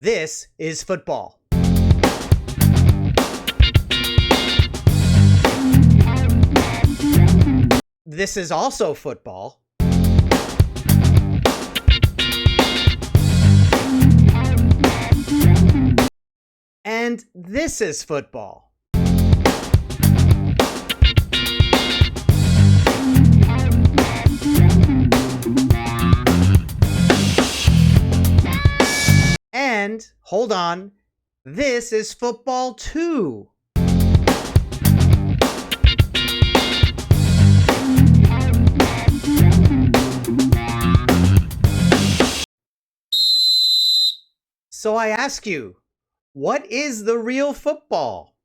This is football. This is also football. And this is football. And hold on, this is football too. So I ask you, what is the real football?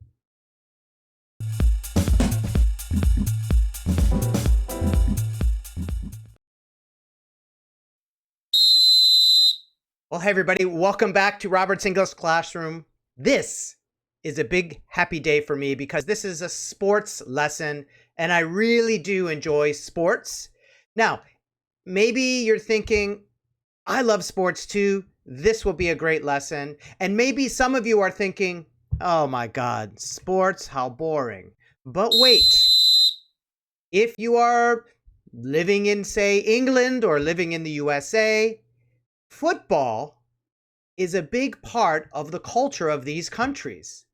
Well, hey everybody, welcome back to Robert's English Classroom. This is a big happy day for me because this is a sports lesson and I really do enjoy sports. Now, maybe you're thinking, I love sports too. This will be a great lesson. And maybe some of you are thinking, oh my God, sports, how boring. But wait, if you are living in, say, England or living in the USA, football is a big part of the culture of these countries.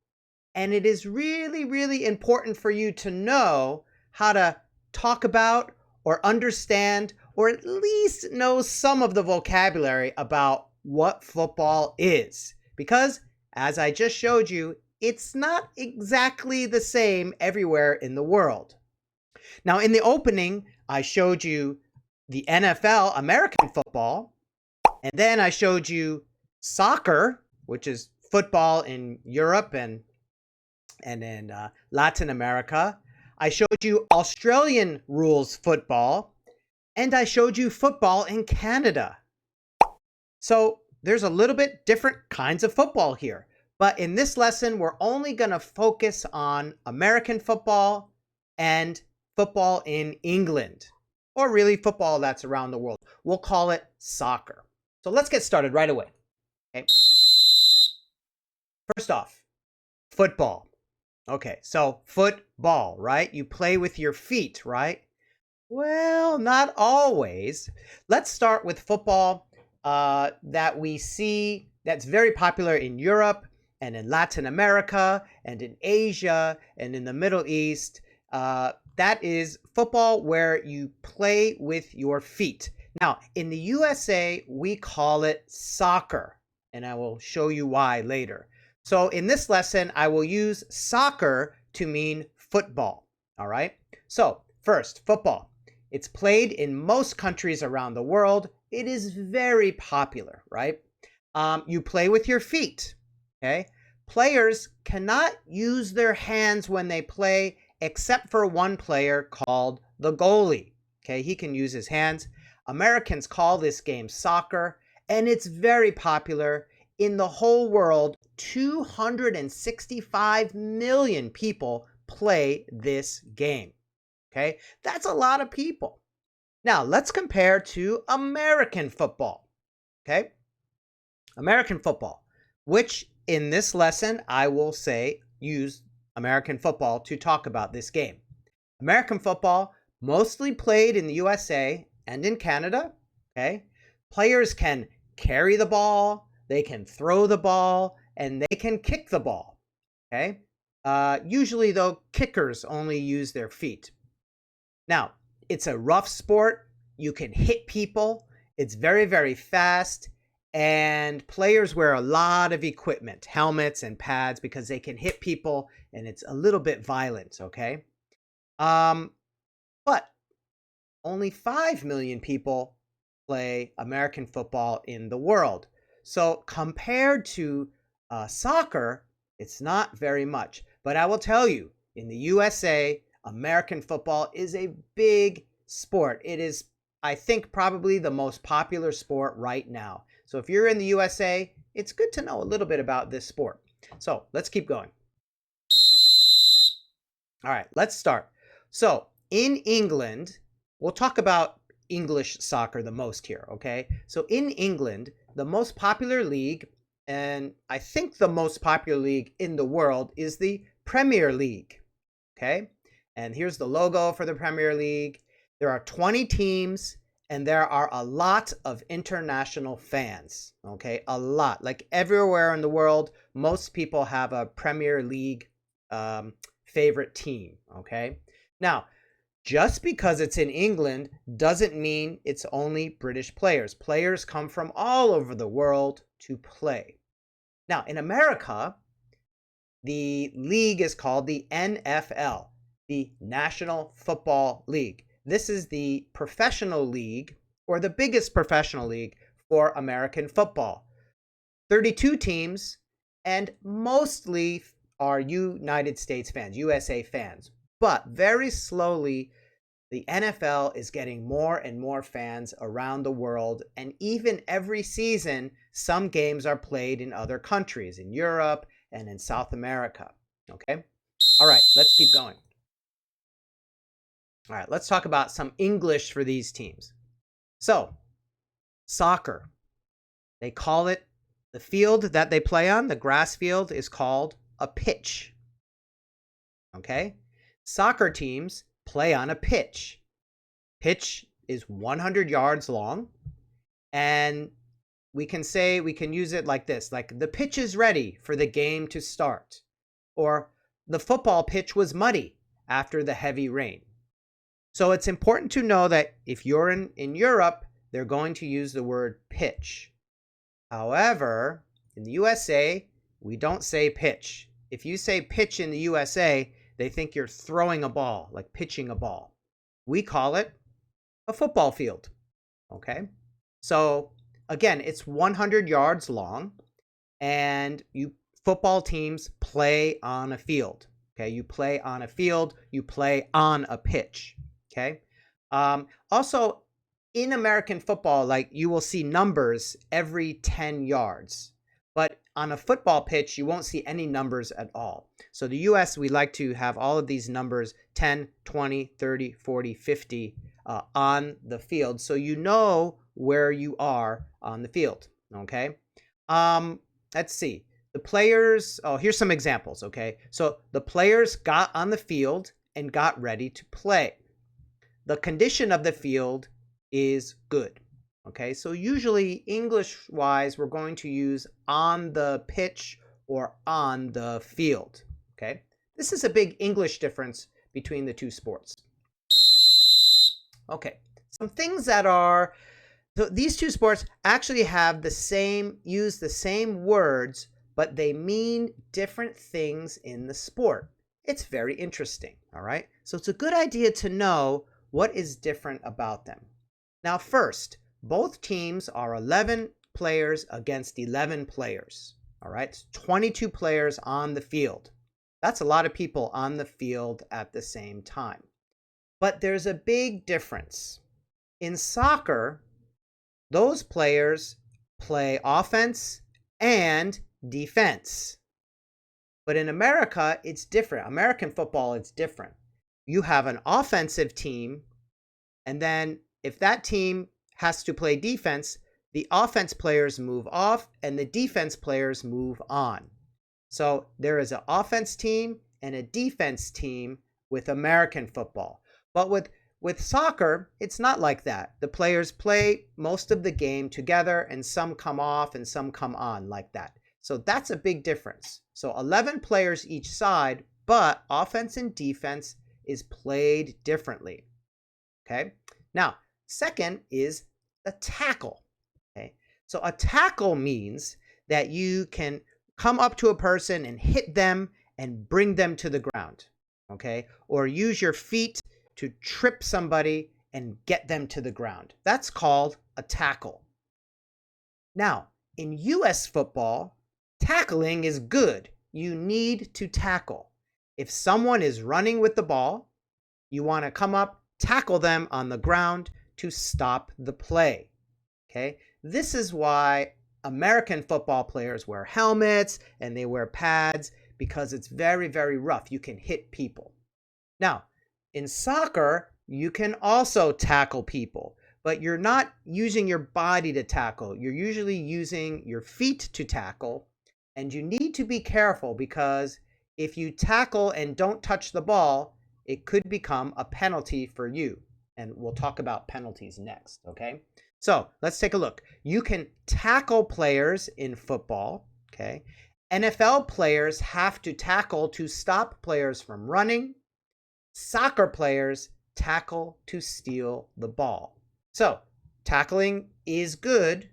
And it is really, really important for you to know how to talk about or understand or at least know some of the vocabulary about what football is. Because, as I just showed you, it's not exactly the same everywhere in the world. Now, in the opening, I showed you the NFL, American football, and then I showed you soccer, which is football in Europe and in Latin America. I showed you Australian rules football, and I showed you football in Canada. So there's a little bit different kinds of football here. But in this lesson, we're only going to focus on American football and football in England, or really football that's around the world. We'll call it soccer. So let's get started right away. Okay. First off, football. Okay, so football, right? You play with your feet, right? Well, not always. Let's start with football that we see that's very popular in Europe and in Latin America and in Asia and in the Middle East. That is football where you play with your feet. Now, in the USA, we call it soccer, and I will show you why later. So in this lesson, I will use soccer to mean football, all right? So first, football. It's played in most countries around the world. It is very popular, right? You play with your feet, okay? Players cannot use their hands when they play except for one player called the goalie, okay? He can use his hands. Americans call this game soccer, and it's very popular. In the whole world, 265 million people play this game. Okay, that's a lot of people. Now, let's compare to American football. Okay, American football, which in this lesson I will say use American football to talk about this game. American football, mostly played in the USA and in Canada. Okay, players can carry the ball, they can throw the ball, and they can kick the ball. Okay, usually though, kickers only use their feet. Now, it's a rough sport. You can hit people. It's very, very fast. And players wear a lot of equipment, helmets and pads, because they can hit people and it's a little bit violent, okay? But only 5 million people play American football in the world. So compared to soccer, it's not very much. But I will tell you, in the USA, American football is a big sport. It is, I think, probably the most popular sport right now. So if you're in the USA, it's good to know a little bit about this sport. So let's keep going. All right, let's start. So in England, we'll talk about English soccer the most here, okay? So in England, the most popular league And I think the most popular league in the world is the Premier League. Okay. And here's the logo for the Premier League. There are 20 teams and there are a lot of international fans. Okay. A lot. Like everywhere in the world, most people have a Premier League favorite team. Okay. Now, just because it's in England doesn't mean it's only British players. Players come from all over the world to play. Now, in America, the league is called the NFL, the National Football League. This is the professional league, or the biggest professional league for American football. 32 teams, and mostly are United States fans, USA fans. But very slowly, the NFL is getting more and more fans around the world, and even every season, some games are played in other countries, in Europe and in South America. Okay? All right, let's keep going. All right, let's talk about some English for these teams. So, soccer. They call it, the field that they play on, the grass field, is called a pitch. Okay? Soccer teams play on a pitch. Pitch is 100 yards long, and we can use it like this, like the pitch is ready for the game to start, or the football pitch was muddy after the heavy rain. So it's important to know that if you're in Europe, they're going to use the word pitch. However, in the USA, we don't say pitch. If you say pitch in the USA, they think you're throwing a ball, like pitching a ball. We call it a football field. Okay? So again, it's 100 yards long, and football teams play on a field. Okay? You play on a field, you play on a pitch. Okay? Also, in American football, like you will see numbers every 10 yards. But on a football pitch, you won't see any numbers at all. So the US, we like to have all of these numbers 10, 20, 30, 40, 50 on the field, so you know where you are on the field. Okay? Let's see. The players, here's some examples. Okay? So the players got on the field and got ready to play. The condition of the field is good. Okay, so usually English-wise, we're going to use on the pitch or on the field. Okay, this is a big English difference between the two sports. Okay, some things that are, so these two sports actually have use the same words, but they mean different things in the sport. It's very interesting, all right? So it's a good idea to know what is different about them. Now, first, both teams are 11 players against 11 players. All right, it's 22 players on the field. That's a lot of people on the field at the same time. But there's a big difference. In soccer, those players play offense and defense. But in America, it's different. American football, it's different. You have an offensive team, and then if that team has to play defense, the offense players move off and the defense players move on. So there is an offense team and a defense team with American football. But with soccer, it's not like that. The players play most of the game together, and some come off and some come on like that. So that's a big difference. So 11 players each side, but offense and defense is played differently. Okay? Now, second is a tackle. Okay? So a tackle means that you can come up to a person and hit them and bring them to the ground. Okay? Or use your feet to trip somebody and get them to the ground. That's called a tackle. Now, in US football, tackling is good. You need to tackle. If someone is running with the ball, you want to come up, tackle them on the ground to stop the play. Okay? This is why American football players wear helmets and they wear pads, because it's very, very rough. You can hit people. Now, in soccer, you can also tackle people, but you're not using your body to tackle. You're usually using your feet to tackle, and you need to be careful because if you tackle and don't touch the ball, it could become a penalty for you. And we'll talk about penalties next, okay? So let's take a look. You can tackle players in football, okay? NFL players have to tackle to stop players from running. Soccer players tackle to steal the ball. So tackling is good,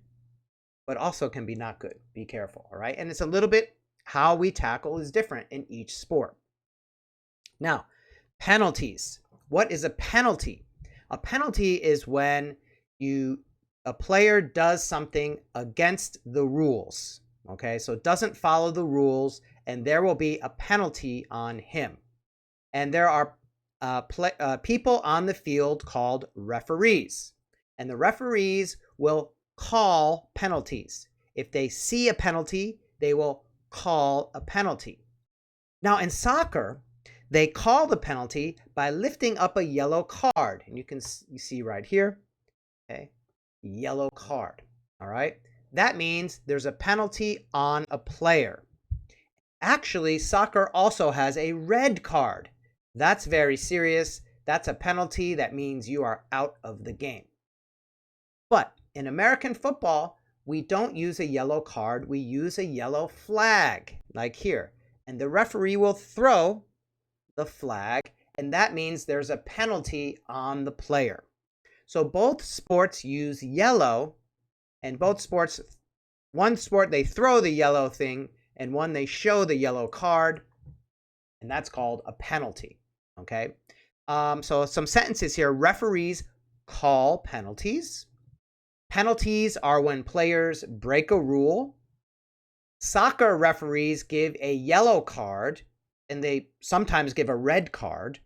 but also can be not good. Be careful, all right? And it's a little bit how we tackle is different in each sport. Now, penalties. What is a penalty? A penalty is when a player does something against the rules. Okay, so it doesn't follow the rules, and there will be a penalty on him. And there are people on the field called referees, and the referees will call penalties. If they see a penalty, they will call a penalty. Now, in soccer, they call the penalty by lifting up a yellow card, and you see right here, okay, yellow card. All right, that means there's a penalty on a player. Actually, soccer also has a red card. That's very serious. That's a penalty. That means you are out of the game. But in American football, we don't use a yellow card. We use a yellow flag, like here. And the referee will throw the flag, and that means there's a penalty on the player. So both sports use yellow, and both sports, one sport they throw the yellow thing, and one they show the yellow card, and that's called a penalty. Okay, so some sentences here. Referees call penalties. Penalties are when players break a rule. Soccer referees give a yellow card, and they sometimes give a red card.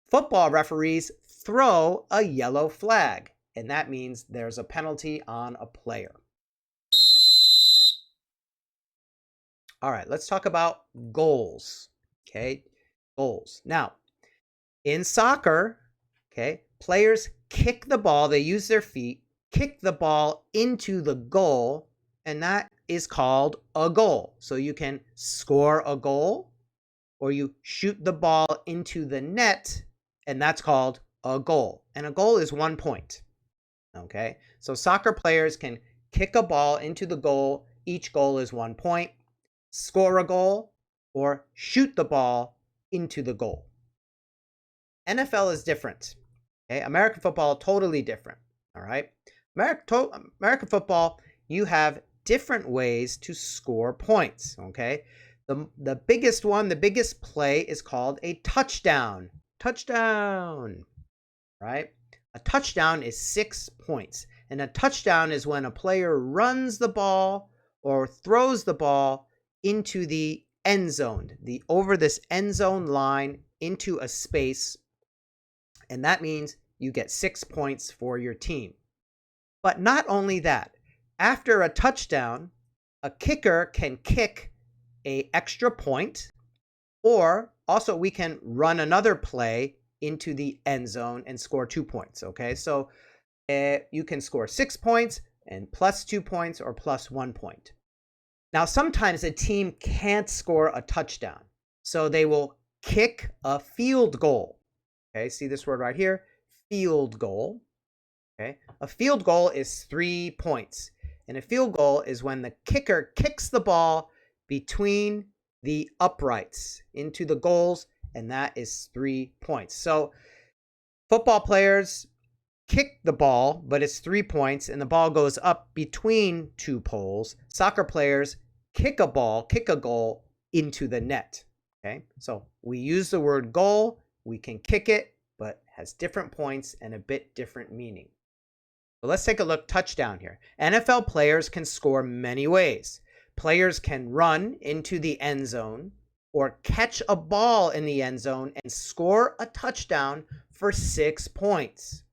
Football referees throw a yellow flag, and that means there's a penalty on a player. All right, let's talk about goals. Okay, goals. Now, in soccer, okay, players kick the ball, they use their feet, kick the ball into the goal, and that is called a goal. So you can score a goal, or you shoot the ball into the net, and that's called a goal. And a goal is 1 point. Okay, so soccer players can kick a ball into the goal. Each goal is 1 point. Score a goal, or shoot the ball into the goal. NFL is different. Okay, American football, totally different. All right, American football, you have different ways to score points. Okay, the biggest one, the biggest play is called a touchdown. Touchdown, right? A touchdown is 6 points, and a touchdown is when a player runs the ball or throws the ball into the end zone, over this end zone line into a space, and that means you get 6 points for your team. But not only that, after a touchdown, a kicker can kick an extra point, or also we can run another play into the end zone and score 2 points. Okay, so you can score 6 points and plus 2 points or plus 1 point. Now, sometimes a team can't score a touchdown, so they will kick a field goal. Okay, see this word right here, field goal. Okay, a field goal is 3 points, and a field goal is when the kicker kicks the ball between the uprights into the goals, and that is 3 points. So football players kick the ball, but it's 3 points, and the ball goes up between 2 poles. Soccer players kick a goal into the net. Okay, so we use the word goal, we can kick it, but has different points and a bit different meaning. So let's take a look, touchdown here. NFL players can score many ways. Players can run into the end zone or catch a ball in the end zone and score a touchdown for 6 points.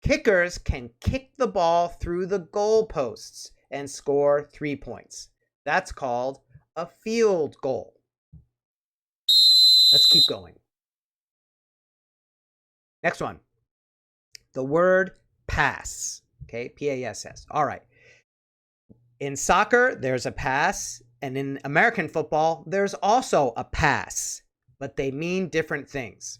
Kickers can kick the ball through the goalposts and score 3 points. That's called a field goal. Let's keep going. Next one. The word pass. Okay, P-A-S-S. All right. In soccer, there's a pass, and in American football, there's also a pass, but they mean different things.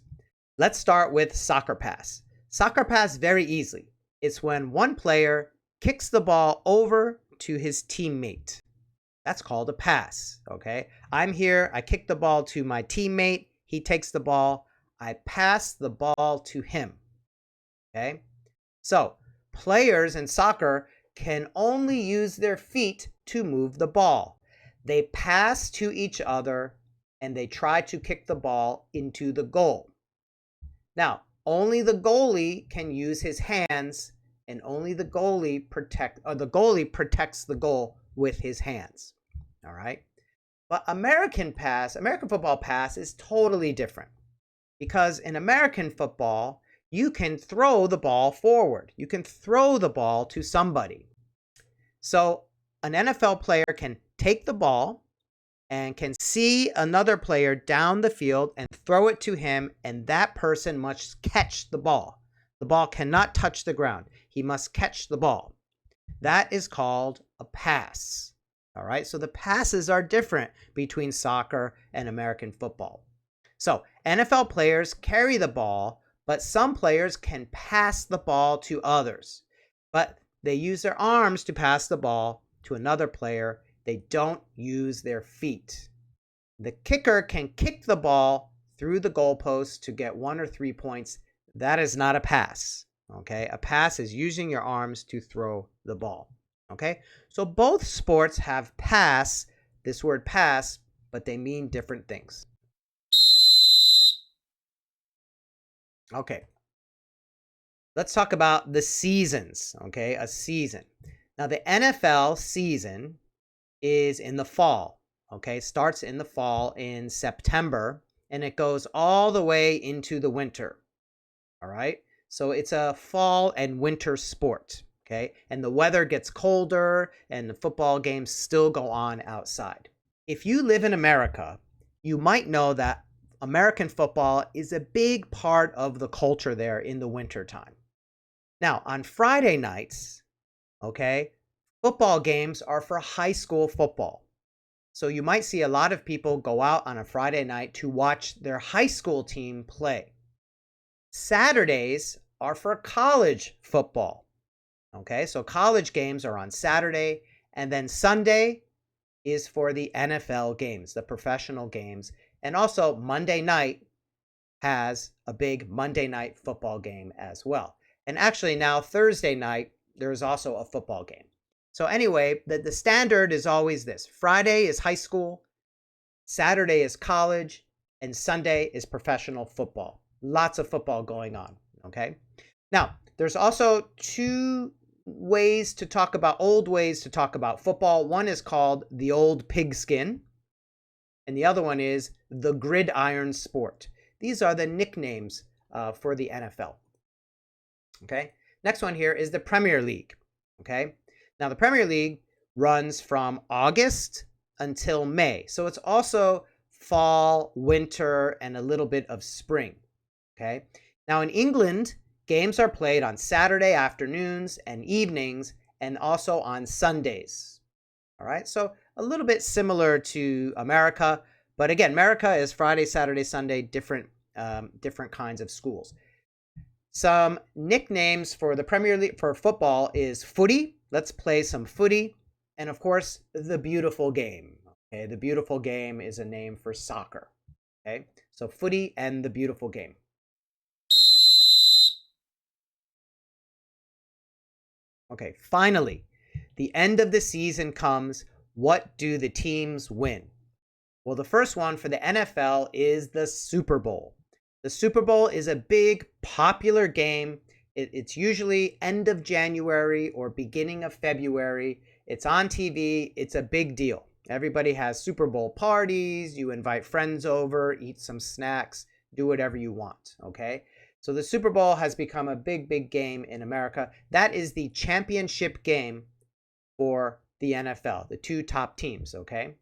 Let's start with soccer pass. Soccer pass, very easily. It's when one player kicks the ball over to his teammate. That's called a pass, okay? I'm here, I kick the ball to my teammate, he takes the ball, I pass the ball to him, okay? So, players in soccer can only use their feet to move the ball. They pass to each other and they try to kick the ball into the goal. Now, only the goalie can use his hands, and only the goalie protects the goal with his hands. All right? But American football pass is totally different. Because in American football, you can throw the ball forward. You can throw the ball to somebody. So an NFL player can take the ball and can see another player down the field and throw it to him, and that person must catch the ball. The ball cannot touch the ground. He must catch the ball. That is called a pass. All right, so the passes are different between soccer and American football. So NFL players carry the ball, but some players can pass the ball to others. But they use their arms to pass the ball to another player. They don't use their feet. The kicker can kick the ball through the goalpost to get 1 or 3 points. That is not a pass. Okay, a pass is using your arms to throw the ball. Okay, so both sports have pass, this word pass, but they mean different things. Okay, let's talk about the seasons. Okay, a season. Now, the NFL season is in the fall. Okay, starts in the fall in September, and it goes all the way into the winter. All right, so it's a fall and winter sport. Okay, and the weather gets colder and the football games still go on outside. If you live in America, you might know that American football is a big part of the culture there in the wintertime. Now, on Friday nights, okay, football games are for high school football. So you might see a lot of people go out on a Friday night to watch their high school team play. Saturdays are for college football. Okay, so college games are on Saturday, and then Sunday is for the NFL games, the professional games. And also Monday night has a big Monday night football game as well. And actually now Thursday night, there's also a football game. So anyway, the standard is always this. Friday is high school, Saturday is college, and Sunday is professional football. Lots of football going on, okay? Now, there's also old ways to talk about football. One is called the old pigskin, and the other one is the gridiron sport. These are the nicknames for the NFL. Okay, next one here is the Premier League. Okay, now the Premier League runs from August until May. So it's also fall, winter, and a little bit of spring. Okay, now in England, games are played on Saturday afternoons and evenings, and also on Sundays. All right, so a little bit similar to America, but again, America is Friday, Saturday, Sunday, different kinds of schools. Some nicknames for the Premier League for football is footy. Let's play some footy, and of course, the beautiful game. Okay, the beautiful game is a name for soccer. Okay, so footy and the beautiful game. Okay, finally, the end of the season comes. What do the teams win? Well, the first one for the NFL is the Super Bowl. The Super Bowl is a big, popular game. It's usually end of January or beginning of February. It's on TV. It's a big deal. Everybody has Super Bowl parties. You invite friends over, eat some snacks, do whatever you want, okay? So the Super Bowl has become a big, big game in America. That is the championship game for the NFL, the two top teams, okay?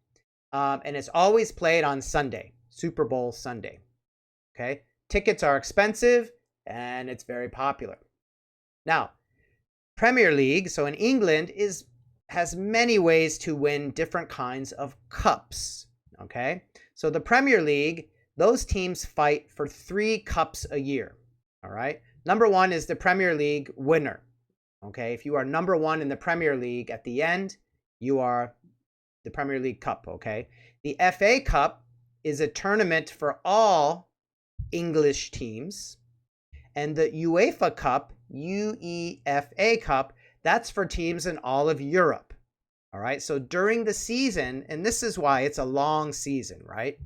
And it's always played on Sunday, Super Bowl Sunday, okay? Tickets are expensive, and it's very popular. Now, Premier League, so in England, has many ways to win different kinds of cups. Okay, so the Premier League, those teams fight for 3 cups a year. All right, number 1 is the Premier League winner. Okay, if you are number 1 in the Premier League, at the end, you are the Premier League Cup. Okay, the FA Cup is a tournament for all English teams, and the UEFA Cup, UEFA Cup, that's for teams in all of Europe. All right, so during the season, and this is why it's a long season, right?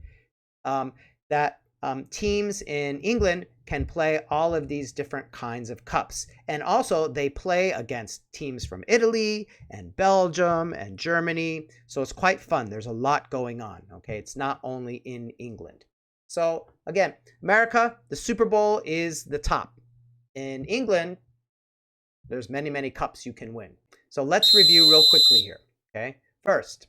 Teams in England can play all of these different kinds of cups. And also they play against teams from Italy and Belgium and Germany. So it's quite fun. There's a lot going on. Okay, it's not only in England. So again, America, the Super Bowl is the top. In England, there's many, many cups you can win. So let's review real quickly here. Okay, first,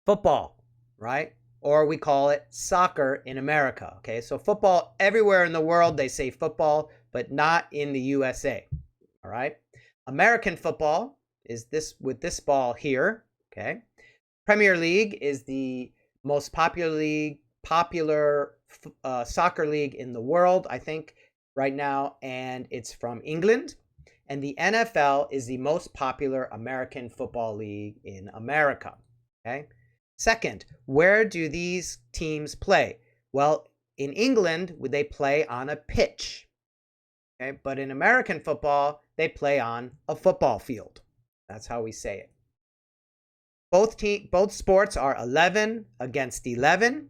football, right? Or we call it soccer in America. Okay, so football, everywhere in the world they say football, but not in the USA. All right, American football is this with this ball here. Okay, Premier League is the most popular soccer league in the world, I think, right now, and it's from England. And the NFL is the most popular American football league in America. Okay. Second, where do these teams play? Well, in England, they play on a pitch. Okay, but in American football, they play on a football field. That's how we say it. Both sports are 11 against 11.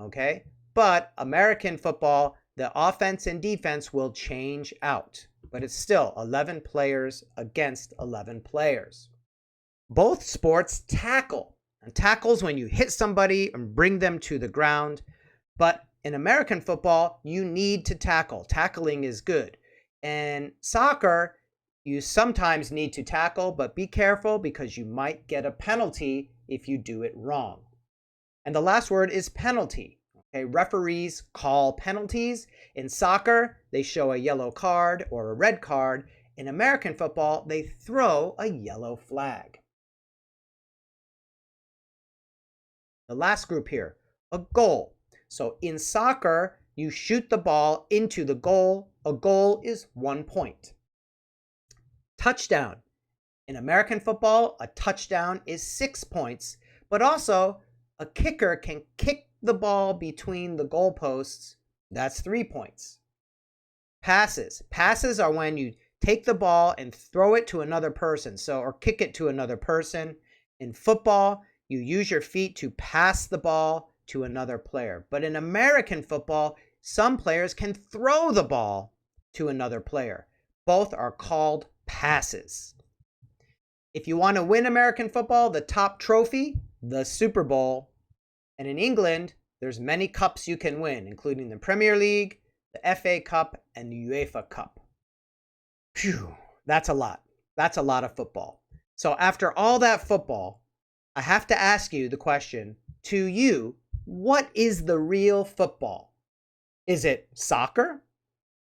Okay, but American football, the offense and defense will change out, but it's still 11 players against 11 players. Both sports tackle. And tackles when you hit somebody and bring them to the ground. But in American football, you need to tackle. Tackling is good. In soccer, you sometimes need to tackle, but be careful because you might get a penalty if you do it wrong. And the last word is penalty. Okay, referees call penalties. In soccer, they show a yellow card or a red card. In American football, they throw a yellow flag. The last group here, a goal. So in soccer, you shoot the ball into the goal. A goal is 1 point. Touchdown. In American football, a touchdown is 6 points, but also a kicker can kick the ball between the goalposts. That's 3 points. Passes. Passes are when you take the ball and throw it to another person, or kick it to another person. In football, you use your feet to pass the ball to another player. But in American football, some players can throw the ball to another player. Both are called passes. If you want to win American football, the top trophy, the Super Bowl. And in England, there's many cups you can win, including the Premier League, the FA Cup, and the UEFA Cup. Phew, that's a lot. That's a lot of football. So after all that football, I have to ask you the question, to you, what is the real football? Is it soccer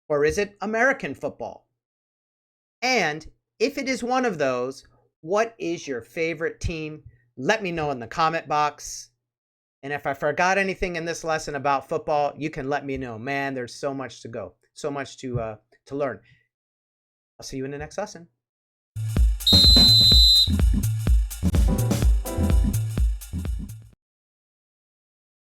or is it American football? And if it is one of those, what is your favorite team? Let me know in the comment box. And if I forgot anything in this lesson about football, you can let me know. Man, there's so much to go, so much to learn. I'll see you in the next lesson.